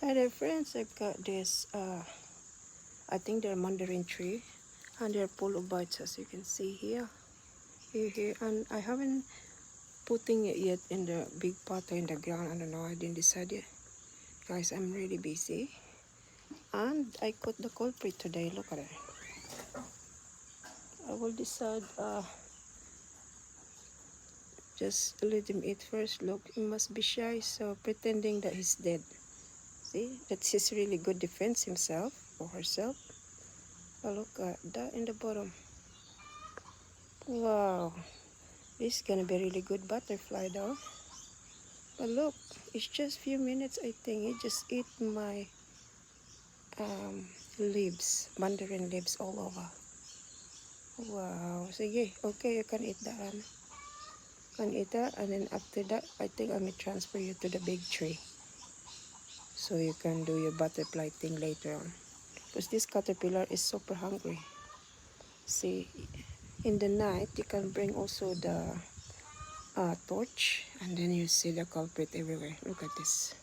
Hi there friends, I've got this I think they're mandarin tree and they're full of bites, as you can see here, and I haven't putting it yet in the big pot or in the ground. I don't know, I didn't decide yet guys. I'm really busy and I caught the culprit today. Look at it. I will decide, just let him eat first. Look, he must be shy, so pretending that he's dead. See, that's his really good defense himself or herself. Oh, look at that in the bottom. Wow, this is gonna be a really good butterfly though. But look, it's just few minutes. I think it just ate my leaves, mandarin leaves all over. Wow, sige, okay, you can eat that one. Can eat that, and then after that, I think I may transfer you to the big tree, so you can do your butterfly thing later on. Because this caterpillar is super hungry. See, in the night, you can bring also the torch, and then you see the culprit everywhere. Look at this.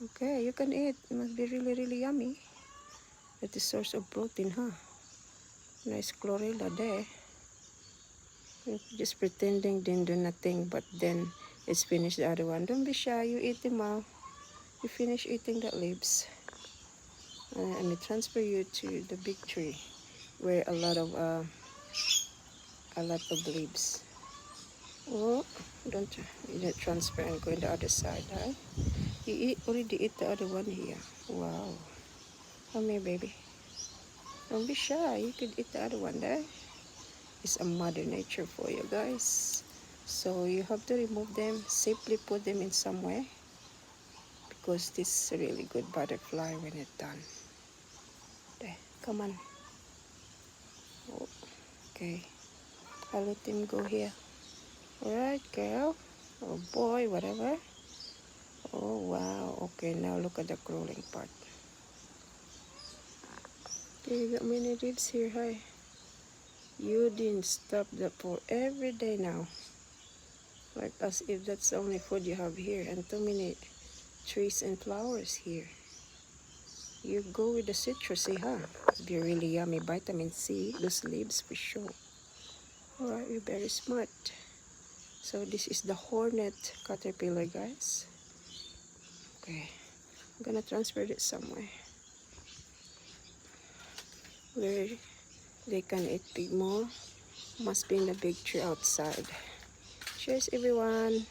Okay, you can eat. It must be really, really yummy. It's a source of protein, huh? Nice chlorella there. Just pretending didn't do nothing, but then it's finished the other one. Don't be shy, you eat them all. You finish eating the leaves. And I may transfer you to the big tree where a lot of leaves. Oh, don't transfer and go in the other side, right? You already eat the other one here. Wow. Come here, baby. Don't be shy. You could eat the other one there. It's a mother nature for you guys. So you have to remove them. Safely put them in somewhere, because this is a really good butterfly when it's done. There, come on. Oh, okay. I'll let him go here. Alright, girl. Oh boy, whatever. Oh wow. Okay, now look at the crawling part. Okay, you got many leaves here. Hi. You didn't stop that for every day now. Like as if that's the only food you have here, and too many trees and flowers here. You go with the citrusy, huh? It's be really yummy. Vitamin C, those leaves for sure. Alright, you're very smart. So this is the hornet caterpillar, guys. Okay, I'm gonna transfer it somewhere where they can eat big more. Must be in the big tree outside. Cheers, everyone.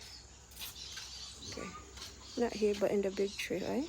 Okay, not here, but in the big tree, right?